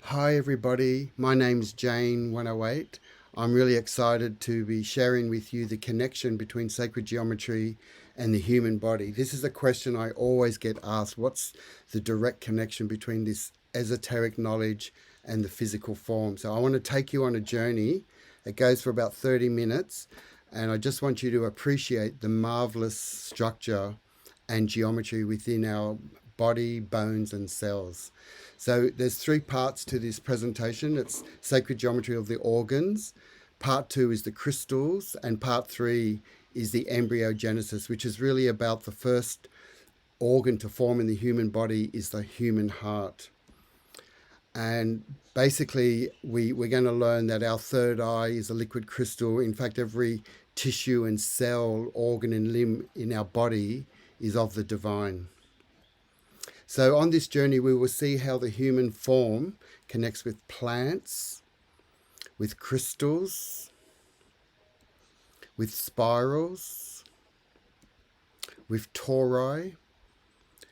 Hi, everybody. My name's Jane108. I'm really excited to be sharing with you the connection between sacred geometry and the human body. This is a question I always get asked. What's the direct connection between this esoteric knowledge and the physical form? So I want to take you on a journey. It goes for about 30 minutes, and I just want you to appreciate the marvelous structure and geometry within our body, bones, and cells. So there's three parts to this presentation. It's sacred geometry of the organs. Part two is the crystals, and part three is the embryogenesis, which is really about the first organ to form in the human body is the human heart. And basically, we're going to learn that our third eye is a liquid crystal. In fact, every tissue and cell, organ and limb in our body is of the divine. So on this journey, we will see how the human form connects with plants, with crystals, with spirals, with tori,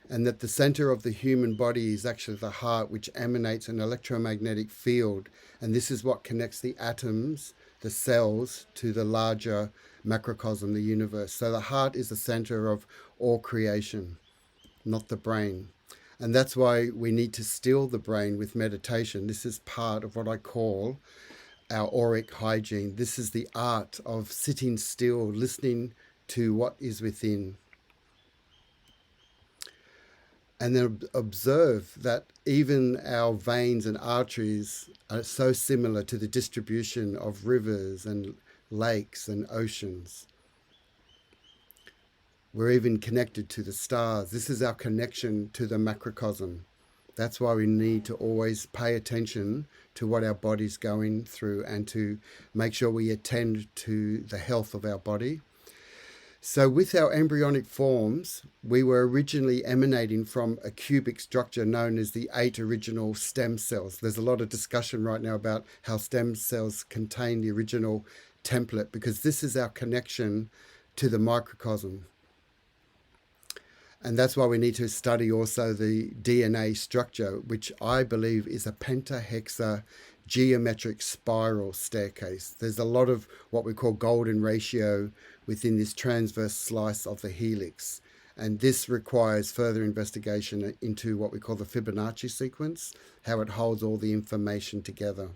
and that the center of the human body is actually the heart, which emanates an electromagnetic field. And this is what connects the atoms, the cells, to the larger macrocosm, the universe. So the heart is the center of all creation, not the brain. And that's why we need to still the brain with meditation. This is part of what I call our auric hygiene. This is the art of sitting still, listening to what is within. And then observe that even our veins and arteries are so similar to the distribution of rivers and lakes and oceans. We're even connected to the stars. This is our connection to the macrocosm. That's why we need to always pay attention to what our body's going through and to make sure we attend to the health of our body. So with our embryonic forms, we were originally emanating from a cubic structure known as the 8 original stem cells. There's a lot of discussion right now about how stem cells contain the original template because this is our connection to the microcosm. And that's why we need to study also the DNA structure, which I believe is a pentahexa geometric spiral staircase. There's a lot of what we call golden ratio within this transverse slice of the helix. And this requires further investigation into what we call the Fibonacci sequence, how it holds all the information together.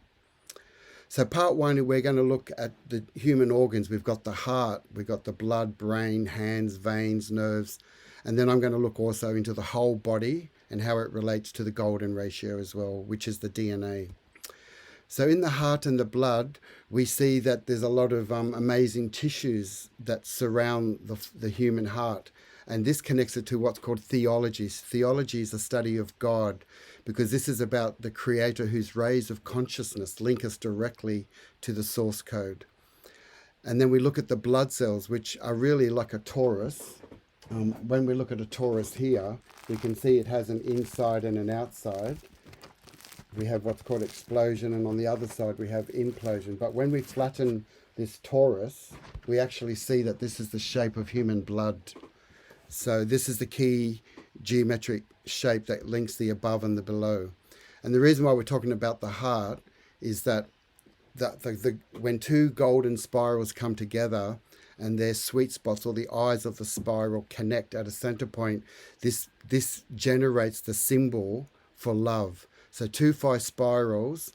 So part one, we're going to look at the human organs. We've got the heart, we've got the blood, brain, hands, veins, nerves, and then I'm going to look also into the whole body and how it relates to the golden ratio as well, which is the DNA. So in the heart and the blood, we see that there's a lot of amazing tissues that surround the human heart. And this connects it to what's called theology. Theology is the study of God, because this is about the creator whose rays of consciousness link us directly to the source code. And then we look at the blood cells, which are really like a torus. When we look at a torus here, we can see it has an inside and an outside. We have what's called explosion, and on the other side we have implosion. But when we flatten this torus, we actually see that this is the shape of human blood. So this is the key geometric shape that links the above and the below. And the reason why we're talking about the heart is that when two golden spirals come together and their sweet spots, or the eyes of the spiral, connect at a center point, this generates the symbol for love. So 2 phi spirals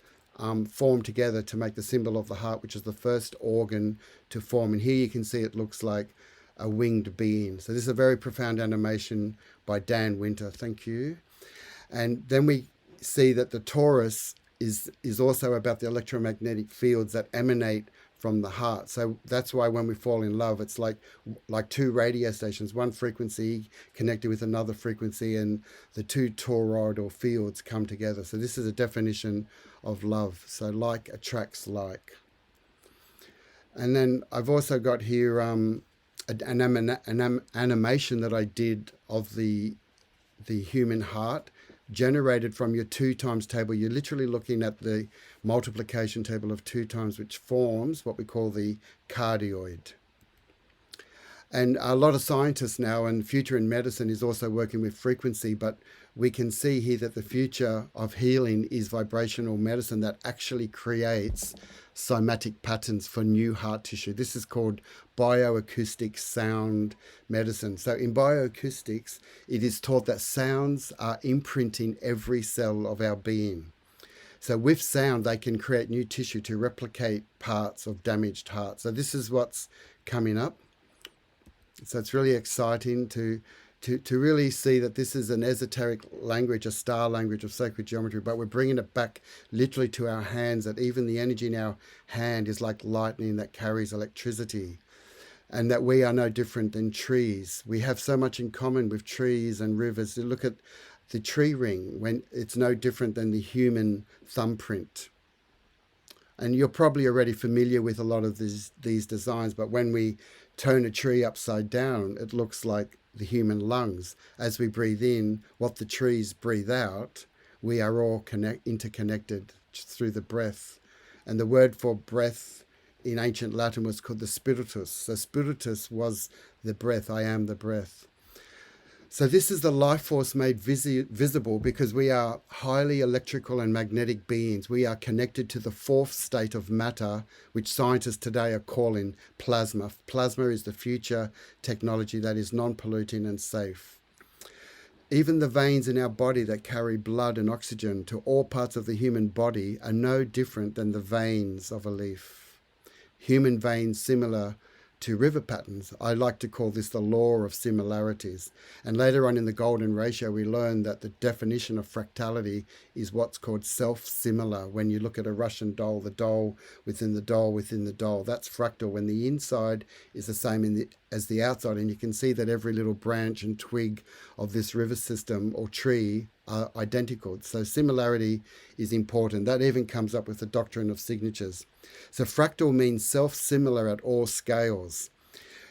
form together to make the symbol of the heart, which is the first organ to form. And here you can see it looks like a winged being. So this is a very profound animation by Dan Winter. Thank you. And then we see that the torus is also about the electromagnetic fields that emanate from the heart. So that's why when we fall in love, it's like 2 radio stations, one frequency connected with another frequency, and the 2 toroidal fields come together. So this is a definition of love. So like attracts like. And then I've also got here an animation that I did of the human heart generated from your 2 times table. You're literally looking at the multiplication table of 2 times, which forms what we call the cardioid. And a lot of scientists now, and future in medicine is also working with frequency, but we can see here that the future of healing is vibrational medicine that actually creates somatic patterns for new heart tissue. This is called bioacoustic sound medicine. So in bioacoustics, it is taught that sounds are imprinting every cell of our being. So with sound, they can create new tissue to replicate parts of damaged hearts. So this is what's coming up. So it's really exciting to really see that this is an esoteric language, a star language of sacred geometry, but we're bringing it back literally to our hands, that even the energy in our hand is like lightning that carries electricity, and that we are no different than trees. We have so much in common with trees and rivers. You look at the tree ring, when it's no different than the human thumbprint. And you're probably already familiar with a lot of these designs, but when we turn a tree upside down, it looks like the human lungs. As we breathe in what the trees breathe out, we are all interconnected through the breath. And the word for breath in ancient Latin was called the spiritus. So spiritus was the breath. I am the breath. So this is the life force made visible because we are highly electrical and magnetic beings. We are connected to the fourth state of matter, which scientists today are calling plasma. Plasma is the future technology that is non-polluting and safe. Even the veins in our body that carry blood and oxygen to all parts of the human body are no different than the veins of a leaf. Human veins similar to river patterns. I like to call this the law of similarities. And later on in the golden ratio, we learn that the definition of fractality is what's called self-similar. When you look at a Russian doll, the doll within the doll within the doll, that's fractal, when the inside is the same as the outside. And you can see that every little branch and twig of this river system or tree are identical. So similarity is important. That even comes up with the doctrine of signatures. So fractal means self-similar at all scales.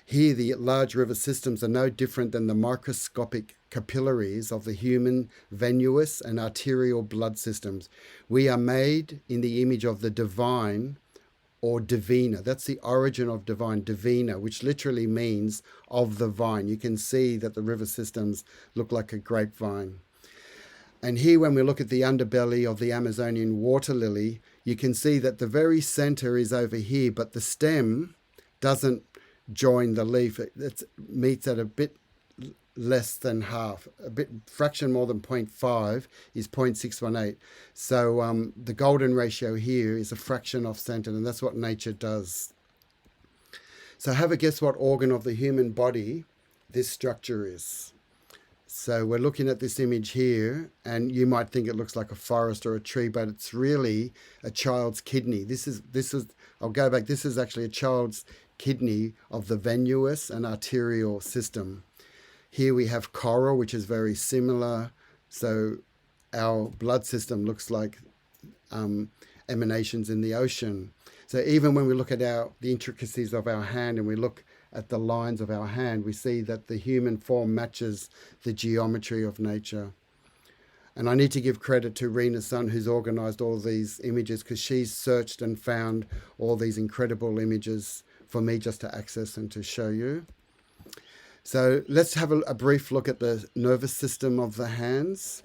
Here, the large river systems are no different than the microscopic capillaries of the human venous and arterial blood systems. We are made in the image of the divine, or divina. That's the origin of divine, divina, which literally means of the vine. You can see that the river systems look like a grapevine. And here, when we look at the underbelly of the Amazonian water lily, you can see that the very center is over here, but the stem doesn't join the leaf. It meets at a bit less than half, a bit fraction more than 0.5 is 0.618. So the golden ratio here is a fraction off center, and that's what nature does. So have a guess what organ of the human body this structure is. So we're looking at this image here, and you might think it looks like a forest or a tree, but it's really a child's kidney. This is I'll go back. This is actually a child's kidney of the venous and arterial system. Here we have coral, which is very similar. So our blood system looks like emanations in the ocean. So even when we look at the intricacies of our hand and we look at the lines of our hand, we see that the human form matches the geometry of nature. And I need to give credit to Rena Sun, who's organized all these images, because she's searched and found all these incredible images for me just to access and to show you. So let's have a brief look at the nervous system of the hands.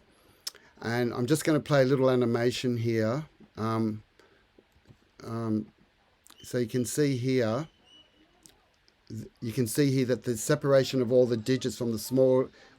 And I'm just going to play a little animation here. So you can see here that the separation of all the digits from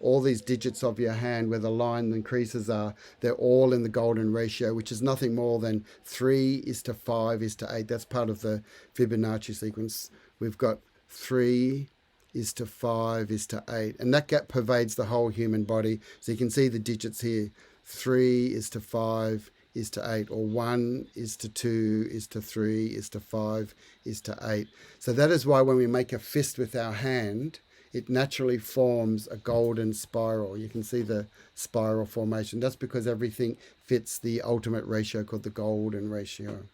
all these digits of your hand where the line and creases are, they're all in the golden ratio, which is nothing more than 3:5:8. That's part of the Fibonacci sequence. We've got 3:5:8, and that gap pervades the whole human body. So you can see the digits here, 3:5:8, or 1:2:3:5:8. So that is why when we make a fist with our hand, it naturally forms a golden spiral. You can see the spiral formation. That's because everything fits the ultimate ratio called the golden ratio.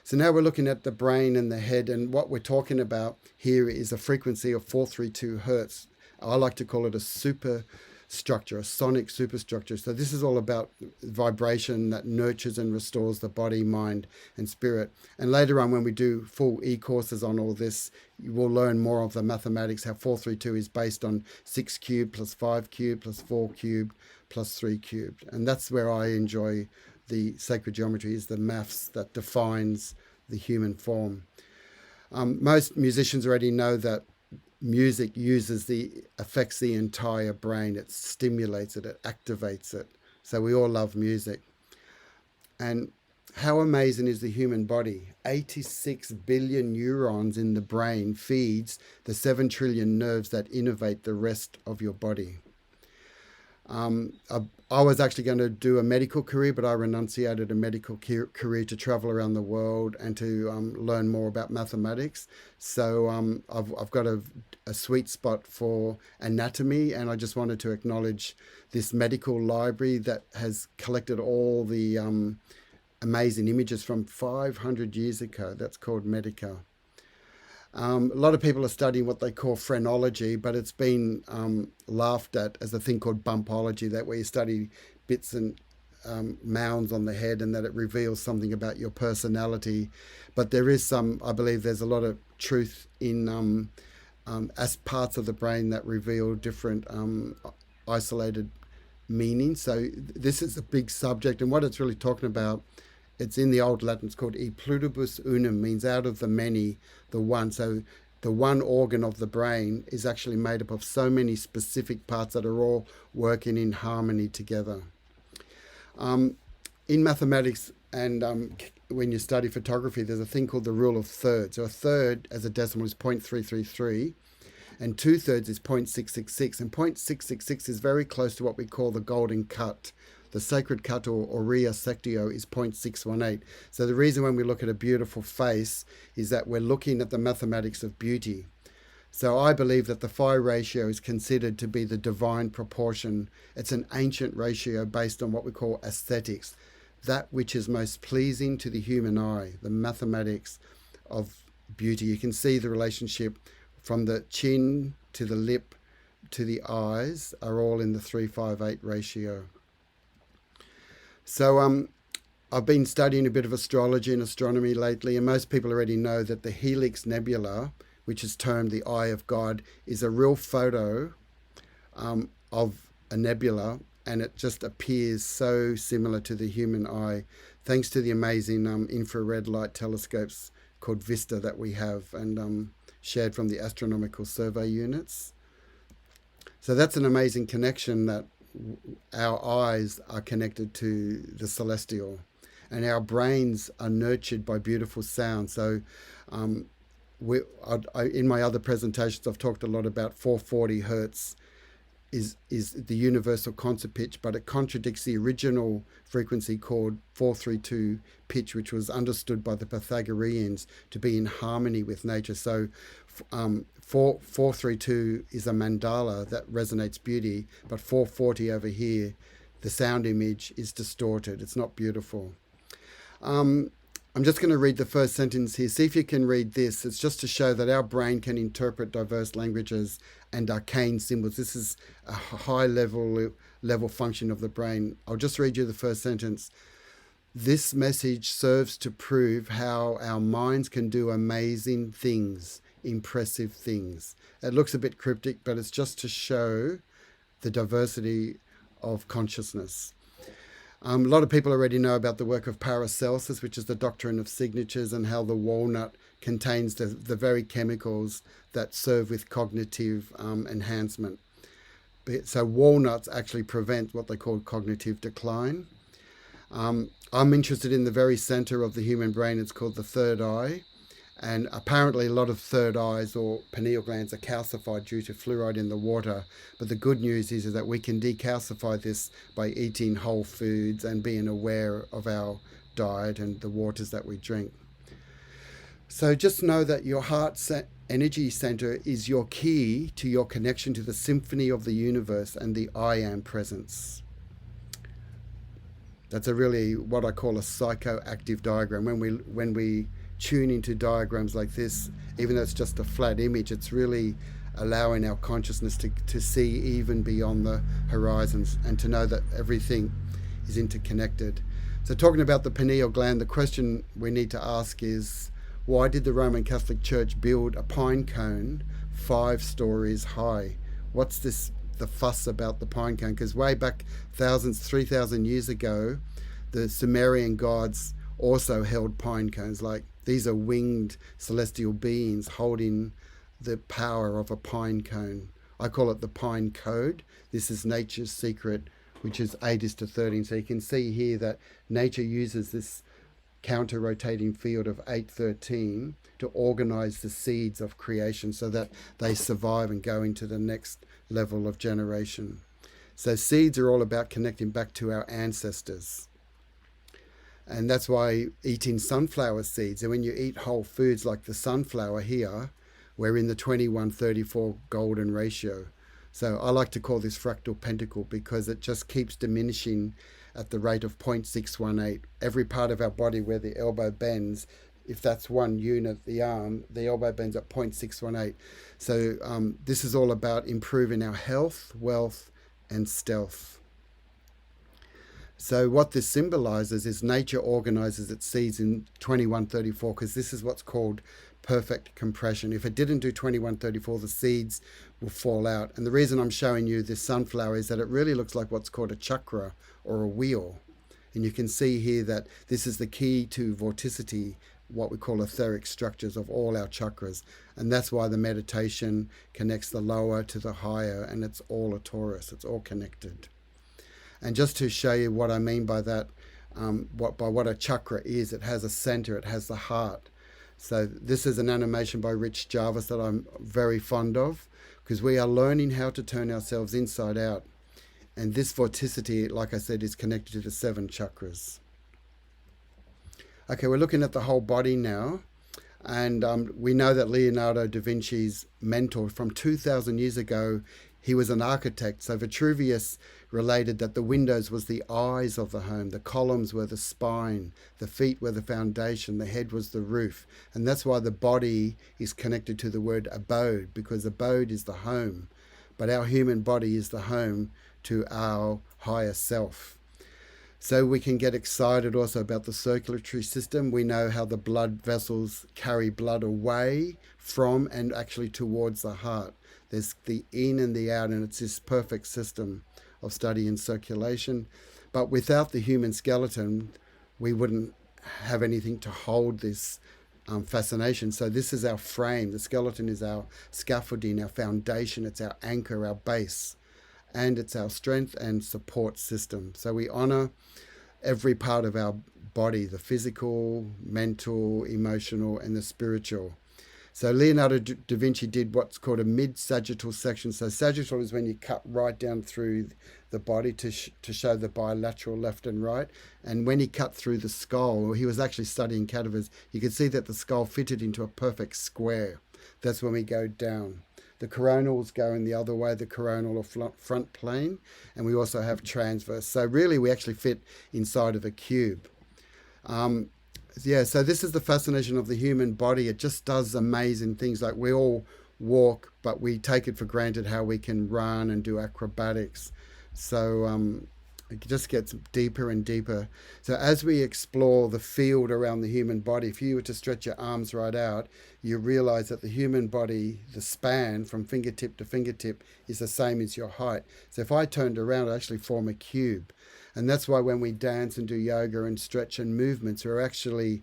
So now we're looking at the brain and the head, and what we're talking about here is a frequency of 432 hertz. I like to call it a superstructure, a sonic superstructure. So this is all about vibration that nurtures and restores the body, mind, and spirit. And later on, when we do full e-courses on all this, you will learn more of the mathematics, how 432 is based on 6 cubed plus 5 cubed plus 4 cubed plus 3 cubed. And that's where I enjoy the sacred geometry, is the maths that defines the human form. Most musicians already know that music affects the entire brain. It stimulates it, it activates it. So we all love music. And how amazing is the human body? 86 billion neurons in the brain feeds the 7 trillion nerves that innervate the rest of your body. I was actually going to do a medical career, but I renunciated a medical career to travel around the world and to learn more about mathematics. So I've got a sweet spot for anatomy, and I just wanted to acknowledge this medical library that has collected all the amazing images from 500 years ago. That's called Medica. A lot of people are studying what they call phrenology, but it's been laughed at as a thing called bumpology, that where you study bits and mounds on the head and that it reveals something about your personality. But there is I believe there's a lot of truth in as parts of the brain that reveal different isolated meanings. So this is a big subject, and what it's really talking about, it's in the old Latin, it's called e pluribus unum, means out of the many, the one. So the one organ of the brain is actually made up of so many specific parts that are all working in harmony together. In mathematics and when you study photography, there's a thing called the rule of thirds. So a third as a decimal is 0.333, and 2/3 is 0.666, and 0.666 is very close to what we call the golden cut. The sacred cut, or aurea sectio, is 0.618. So the reason when we look at a beautiful face is that we're looking at the mathematics of beauty. So I believe that the phi ratio is considered to be the divine proportion. It's an ancient ratio based on what we call aesthetics, that which is most pleasing to the human eye, the mathematics of beauty. You can see the relationship from the chin to the lip to the eyes are all in the 358 ratio. So I've been studying a bit of astrology and astronomy lately, and most people already know that the Helix Nebula, which is termed the Eye of God, is a real photo of a nebula, and it just appears so similar to the human eye, thanks to the amazing infrared light telescopes called VISTA that we have and shared from the Astronomical Survey units. So that's an amazing connection, that our eyes are connected to the celestial, and our brains are nurtured by beautiful sound. So in my other presentations, I've talked a lot about 440 hertz is the universal concert pitch, but it contradicts the original frequency called 432 pitch, which was understood by the Pythagoreans to be in harmony with nature. So 432 is a mandala that resonates beauty, but 440 over here, the sound image is distorted. It's not beautiful. I'm just going to read the first sentence here. See if you can read this. It's just to show that our brain can interpret diverse languages and arcane symbols. This is a high level function of the brain. I'll just read you the first sentence. This message serves to prove how our minds can do amazing things, impressive things. It looks a bit cryptic, but it's just to show the diversity of consciousness. A lot of people already know about the work of Paracelsus, which is the doctrine of signatures, and how the walnut contains the very chemicals that serve with cognitive enhancement. So walnuts actually prevent what they call cognitive decline. I'm interested in the very center of the human brain. It's called the third eye. And apparently a lot of third eyes or pineal glands are calcified due to fluoride in the water. But the good news is that we can decalcify this by eating whole foods and being aware of our diet and the waters that we drink. So just know that your heart energy center is your key to your connection to the symphony of the universe and the I am presence. That's a really what I call a psychoactive diagram. When we tune into diagrams like this, even though it's just a flat image, it's really allowing our consciousness to see even beyond the horizons and to know that everything is interconnected. So talking about the pineal gland, the question we need to ask is, why did the Roman Catholic Church build a pine cone 5 stories high? What's this the fuss about the pine cone, because way back 3,000 years ago, the Sumerian gods also held pine cones. Like, these are winged celestial beings holding the power of a pine cone. I call it the pine code. This is nature's secret, which is 8:13. So you can see here that nature uses this counter-rotating field of 813 to organize the seeds of creation so that they survive and go into the next level of generation. So seeds are all about connecting back to our ancestors. And that's why eating sunflower seeds, and when you eat whole foods like the sunflower here, we're in the 21:34 golden ratio. So I like to call this fractal pentacle because it just keeps diminishing at the rate of 0.618. Every part of our body where the elbow bends, if that's one unit, the arm, the elbow bends at 0.618. So this is all about improving our health, wealth, and stealth. So what this symbolizes is nature organizes its seeds in 21:34, because this is what's called perfect compression. If it didn't do 21:34, the seeds will fall out. And the reason I'm showing you this sunflower is that it really looks like what's called a chakra or a wheel. And you can see here that this is the key to vorticity, what we call etheric structures of all our chakras. And that's why the meditation connects the lower to the higher, and it's all a torus, it's all connected. And just to show you what I mean by that, what a chakra is, it has a center, it has the heart. So this is an animation by Rich Jarvis that I'm very fond of, because we are learning how to turn ourselves inside out. And this vorticity, like I said, is connected to the 7 chakras. Okay, we're looking at the whole body now. And we know that Leonardo da Vinci's mentor from 2,000 years ago, he was an architect. So Vitruvius related that the windows was the eyes of the home, the columns were the spine, the feet were the foundation, the head was the roof. And that's why the body is connected to the word abode, because abode is the home. But our human body is the home to our higher self. So we can get excited also about the circulatory system. We know how the blood vessels carry blood away from and actually towards the heart. There's the in and the out, and it's this perfect system of study and circulation. But without the human skeleton, we wouldn't have anything to hold this fascination. So this is our frame. The skeleton is our scaffolding, our foundation. It's our anchor, our base, and it's our strength and support system. So we honor every part of our body, the physical, mental, emotional, and the spiritual. So Leonardo da Vinci did what's called a mid-sagittal section. So sagittal is when you cut right down through the body to show the bilateral left and right. And when he cut through the skull, he was actually studying cadavers, you could see that the skull fitted into a perfect square. That's when we go down. The coronals go in the other way, the coronal or front plane, and we also have transverse. So really we actually fit inside of a cube. So this is the fascination of the human body. It just does amazing things. Like, we all walk, but we take it for granted how we can run and do acrobatics. So it just gets deeper and deeper. So as we explore the field around the human body, if you were to stretch your arms right out, you realize that the human body, the span from fingertip to fingertip, is the same as your height. So if I turned around, I actually form a cube. And that's why when we dance and do yoga and stretch and movements, we're actually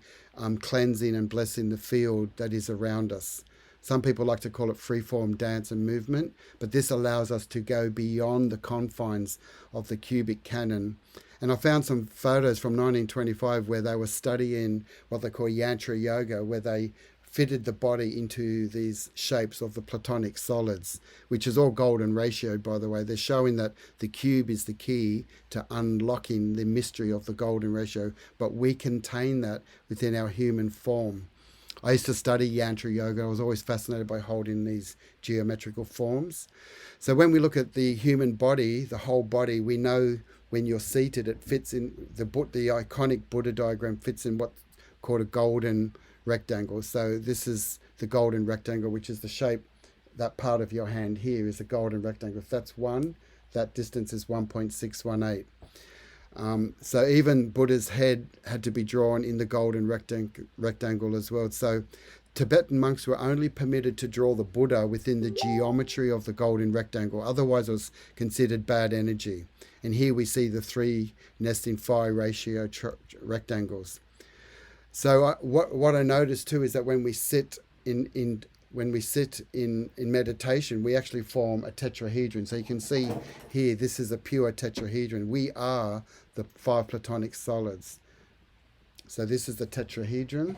cleansing and blessing the field that is around us. Some people like to call it freeform dance and movement, but this allows us to go beyond the confines of the cubic canon. And I found some photos from 1925 where they were studying what they call yantra yoga, where they fitted the body into these shapes of the platonic solids, which is all golden ratioed, by the way. They're showing that the cube is the key to unlocking the mystery of the golden ratio, but we contain that within our human form. I used to study yantra yoga. I was always fascinated by holding these geometrical forms. So when we look at the human body, the whole body, we know when you're seated, it fits in, the iconic Buddha diagram fits in what's called a golden rectangle. So this is the golden rectangle, which is the shape, that part of your hand here is a golden rectangle. If that's 1, that distance is 1.618. So even Buddha's head had to be drawn in the golden rectangle as well. So Tibetan monks were only permitted to draw the Buddha within the geometry of the golden rectangle. Otherwise, it was considered bad energy. And here we see the 3 nesting phi ratio rectangles. So what I noticed too is that when we sit in meditation, we actually form a tetrahedron. So you can see here, this is a pure tetrahedron. We are the 5 platonic solids. So this is the tetrahedron.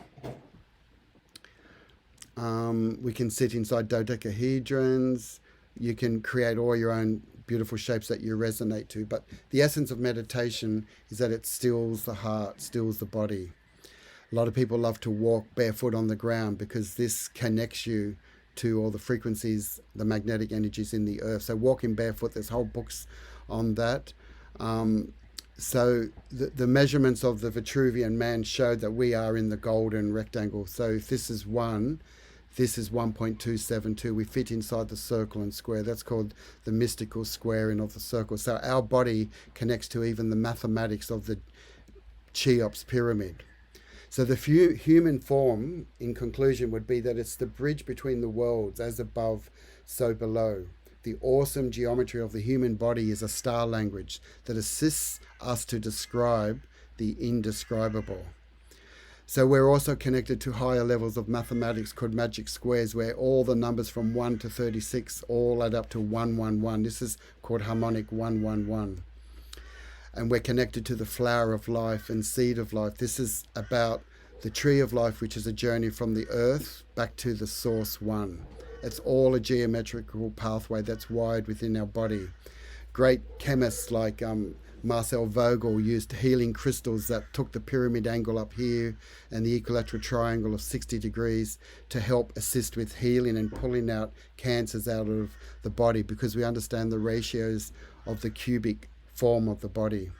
We can sit inside dodecahedrons. You can create all your own beautiful shapes that you resonate to. But the essence of meditation is that it stills the heart, stills the body. A lot of people love to walk barefoot on the ground because this connects you to all the frequencies, the magnetic energies in the earth. So walking barefoot, there's whole books on that. So the measurements of the Vitruvian Man showed that we are in the golden rectangle. So if this is 1, this is 1.272. We fit inside the circle and square. That's called the mystical squaring of the circle. So our body connects to even the mathematics of the Cheops pyramid. So the human form, in conclusion, would be that it's the bridge between the worlds, as above, so below. The awesome geometry of the human body is a star language that assists us to describe the indescribable. So we're also connected to higher levels of mathematics called magic squares, where all the numbers from 1 to 36 all add up to 111. This is called harmonic 111. And we're connected to the flower of life and seed of life. This is about the tree of life, which is a journey from the earth back to the source one. It's all a geometrical pathway that's wired within our body. Great chemists like Marcel Vogel used healing crystals that took the pyramid angle up here and the equilateral triangle of 60 degrees to help assist with healing and pulling out cancers out of the body, because we understand the ratios of the cubic form of the body.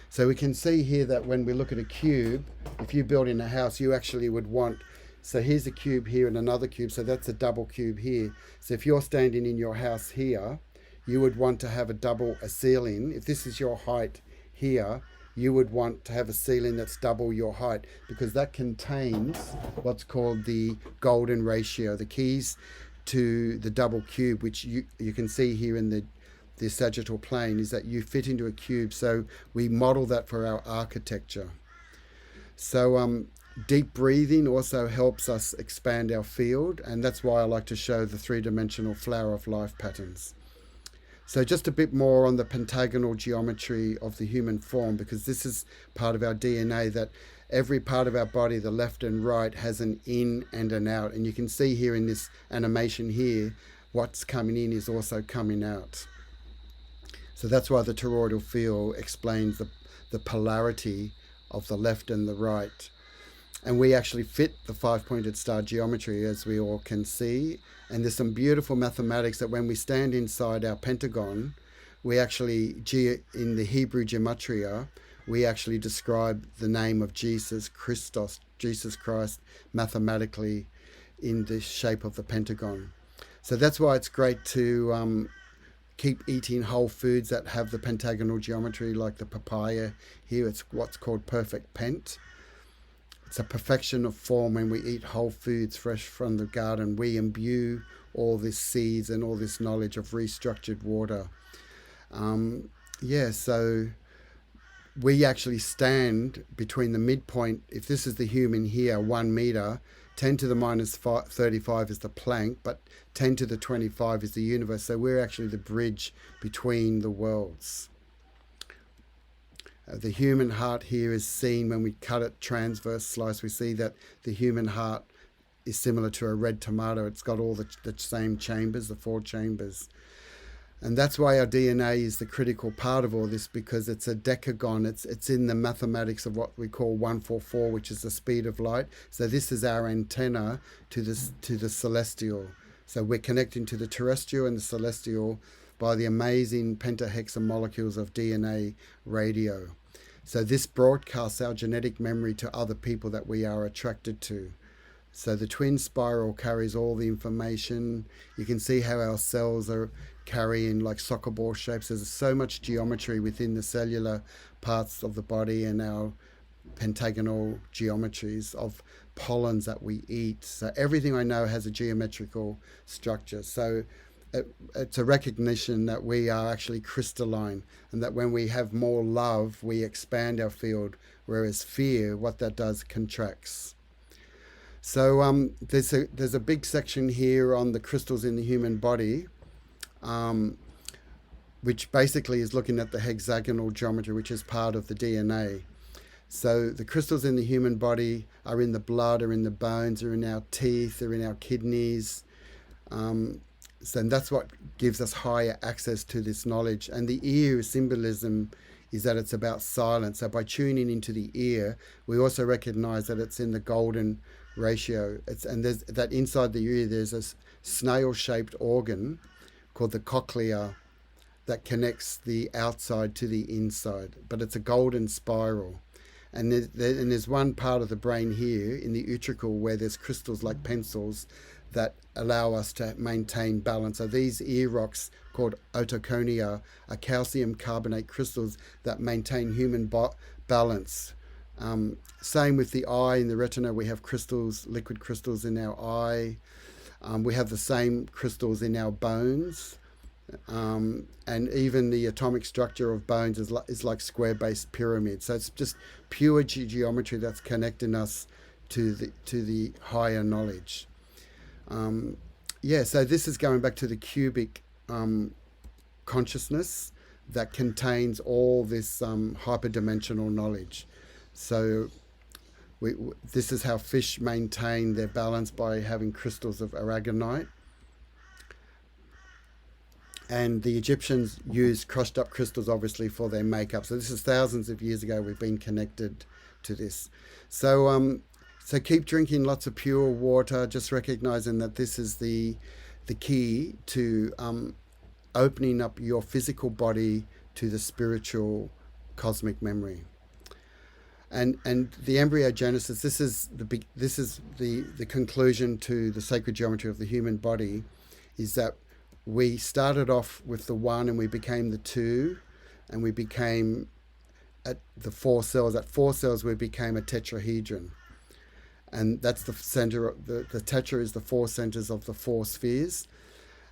So we can see here that when we look at a cube, if you build in a house, you actually would want, so here's a cube here and another cube, so that's a double cube here. So if you're standing in your house here, you would want to have a ceiling. If this is your height here, you would want to have a ceiling that's double your height, because that contains what's called the golden ratio, the keys to the double cube, which you can see here in the sagittal plane, is that you fit into a cube. So we model that for our architecture. So deep breathing also helps us expand our field, and that's why I like to show the 3-dimensional flower of life patterns. So just a bit more on the pentagonal geometry of the human form, because this is part of our DNA, that every part of our body, the left and right, has an in and an out. And you can see here in this animation here, what's coming in is also coming out. So that's why the toroidal field explains the polarity of the left and the right. And we actually fit the 5-pointed star geometry, as we all can see. And there's some beautiful mathematics that when we stand inside our pentagon, we actually, in the Hebrew gematria, we actually describe the name of Jesus, Christos, Jesus Christ, mathematically in the shape of the pentagon. So that's why it's great to keep eating whole foods that have the pentagonal geometry, like the papaya here. It's what's called perfect pent. It's a perfection of form. When we eat whole foods fresh from the garden, we imbue all these seeds and all this knowledge of restructured water. So we actually stand between the midpoint. If this is the human here, 1 meter, 10 to the minus 35 is the Planck, but 10 to the 25 is the universe. So we're actually the bridge between the worlds. The human heart here is seen when we cut it transverse slice. We see that the human heart is similar to a red tomato. It's got all the same chambers, the 4 chambers. And that's why our DNA is the critical part of all this, because it's a decagon. It's in the mathematics of what we call 144, which is the speed of light. So this is our antenna to the celestial. So we're connecting to the terrestrial and the celestial by the amazing pentahexa molecules of DNA radio. So this broadcasts our genetic memory to other people that we are attracted to. So the twin spiral carries all the information. You can see how our cells are carrying like soccer ball shapes. There's so much geometry within the cellular parts of the body and our pentagonal geometries of pollens that we eat. So everything I know has a geometrical structure. So it's a recognition that we are actually crystalline, and that when we have more love, we expand our field, whereas fear, what that does, contracts. So there's a big section here on the crystals in the human body, which basically is looking at the hexagonal geometry, which is part of the DNA. So the crystals in the human body are in the blood, are in the bones, are in our teeth, are in our kidneys. So that's what gives us higher access to this knowledge. And the ear symbolism is that it's about silence. So by tuning into the ear, we also recognize that it's in the golden ratio. And there's that inside the ear, there's a snail-shaped organ called the cochlea that connects the outside to the inside. But it's a golden spiral. And there's one part of the brain here in the utricle where there's crystals like pencils that allow us to maintain balance. So these ear rocks called otoconia are calcium carbonate crystals that maintain human balance. Same with the eye. In the retina, we have crystals, liquid crystals in our eye. We have the same crystals in our bones. And even the atomic structure of bones is like square-based pyramids. So it's just pure geometry that's connecting us to the higher knowledge. So this is going back to the cubic consciousness that contains all this hyperdimensional knowledge. So this is how fish maintain their balance, by having crystals of aragonite. And the Egyptians used crushed up crystals, obviously, for their makeup. So this is thousands of years ago. We've been connected to this. So keep drinking lots of pure water, just recognizing that this is the key to opening up your physical body to the spiritual cosmic memory. And the embryogenesis, this is the conclusion to the sacred geometry of the human body, is that we started off with the one and we became the two, and we became at the 4 cells. At 4 cells, we became a tetrahedron. And that's the center. The tetra is the 4 centers of the 4 spheres.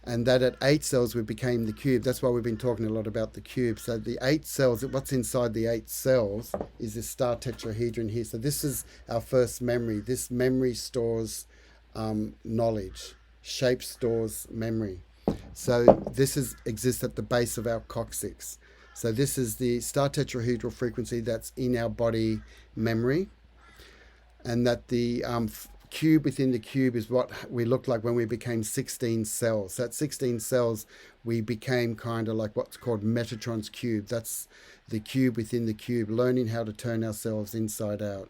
And that at 8 cells, we became the cube. That's why we've been talking a lot about the cube. So the 8 cells, what's inside the 8 cells is this star tetrahedron here. So this is our first memory. This memory stores knowledge. Shape stores memory. So this exists at the base of our coccyx. So this is the star tetrahedral frequency that's in our body memory. And that the cube within the cube is what we looked like when we became 16 cells. So at 16 cells, we became kind of like what's called Metatron's cube. That's the cube within the cube, learning how to turn ourselves inside out.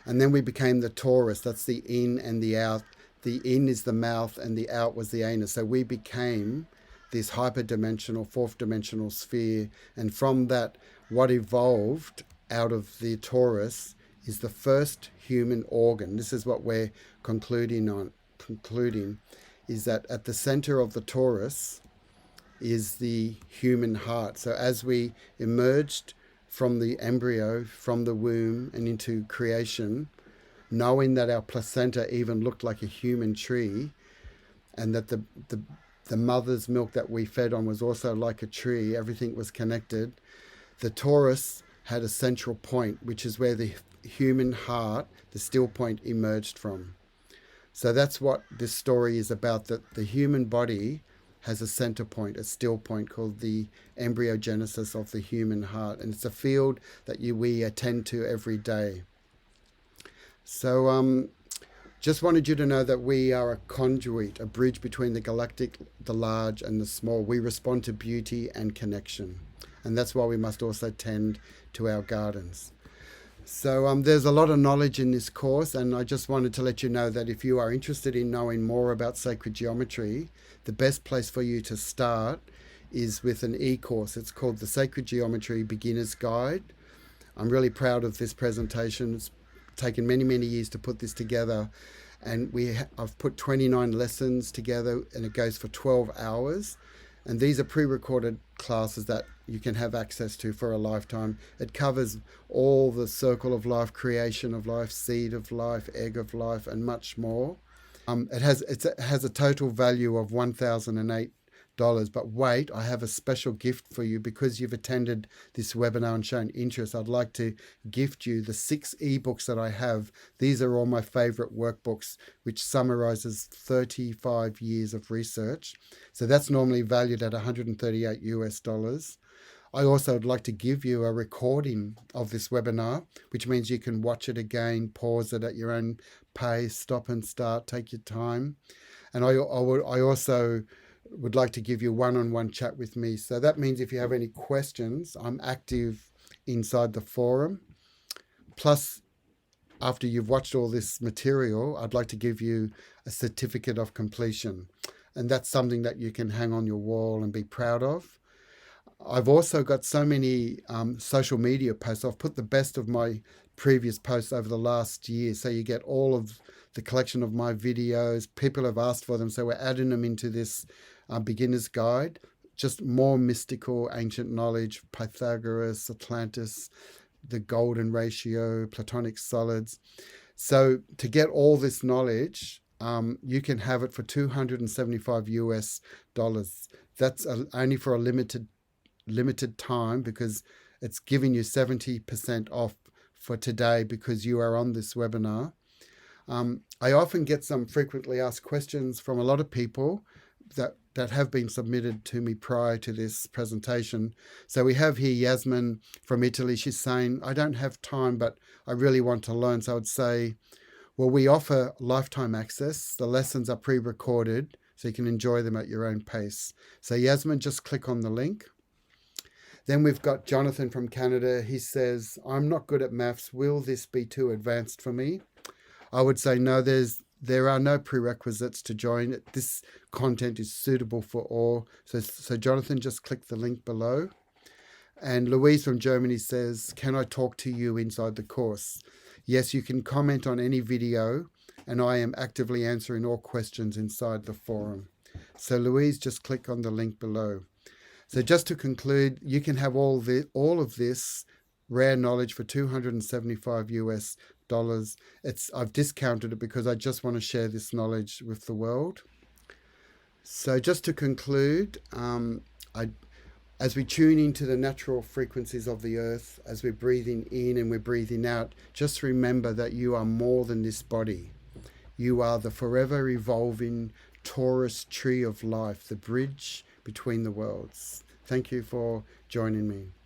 And then we became the torus. That's the in and the out. The in is the mouth and the out was the anus. So we became this hyperdimensional, 4th dimensional sphere. And from that, what evolved out of the torus is the first human organ. This is what we're concluding, is that at the center of the torus is the human heart. So as we emerged from the embryo, from the womb and into creation, knowing that our placenta even looked like a human tree, and that the mother's milk that we fed on was also like a tree, everything was connected. The torus had a central point, which is where the human heart, the still point, emerged from. So that's what this story is about, that the human body has a center point, a still point called the embryogenesis of the human heart. And it's a field that we attend to every day. So just wanted you to know that we are a conduit, a bridge between the galactic, the large and the small. We respond to beauty and connection. And that's why we must also tend to our gardens. So there's a lot of knowledge in this course, and I just wanted to let you know that if you are interested in knowing more about sacred geometry, the best place for you to start is with an e-course. It's called the Sacred Geometry Beginner's Guide. I'm really proud of this presentation. It's taken many, many years to put this together, and I've put 29 lessons together, and it goes for 12 hours. And these are pre-recorded classes that you can have access to for a lifetime. It covers all the circle of life, creation of life, seed of life, egg of life, and much more. It has a total value of $1,008. But wait, I have a special gift for you because you've attended this webinar and shown interest. I'd like to gift you the 6 ebooks that I have. These are all my favorite workbooks, which summarizes 35 years of research. So that's normally valued at $138. I also would like to give you a recording of this webinar, which means you can watch it again, pause it at your own pace, stop and start, take your time. And I also would like to give you one-on-one chat with me. So that means if you have any questions, I'm active inside the forum. Plus, after you've watched all this material, I'd like to give you a certificate of completion. And that's something that you can hang on your wall and be proud of. I've also got so many social media posts. I've put the best of my previous posts over the last year. So you get all of the collection of my videos. People have asked for them. So we're adding them into this beginner's guide. Just more mystical ancient knowledge, Pythagoras, Atlantis, the golden ratio, Platonic solids. So to get all this knowledge, you can have it for $275. That's only for a limited time because it's giving you 70% off for today because you are on this webinar. I often get some frequently asked questions from a lot of people that have been submitted to me prior to this presentation. So we have here Yasmin from Italy. She's saying, I don't have time, but I really want to learn. So I would say, well, we offer lifetime access. The lessons are pre-recorded, so you can enjoy them at your own pace. So Yasmin, just click on the link. Then we've got Jonathan from Canada. He says, I'm not good at maths. Will this be too advanced for me? I would say no, there are no prerequisites to join. This content is suitable for all. So Jonathan, just click the link below. And Louise from Germany says, can I talk to you inside the course? Yes, you can comment on any video, and I am actively answering all questions inside the forum. So Louise, just click on the link below. So just to conclude, you can have all of this rare knowledge for $275. I've discounted it because I just want to share this knowledge with the world. So just to conclude, as we tune into the natural frequencies of the earth, as we're breathing in and we're breathing out, just remember that you are more than this body. You are the forever evolving Taurus tree of life, the bridge between the worlds. Thank you for joining me.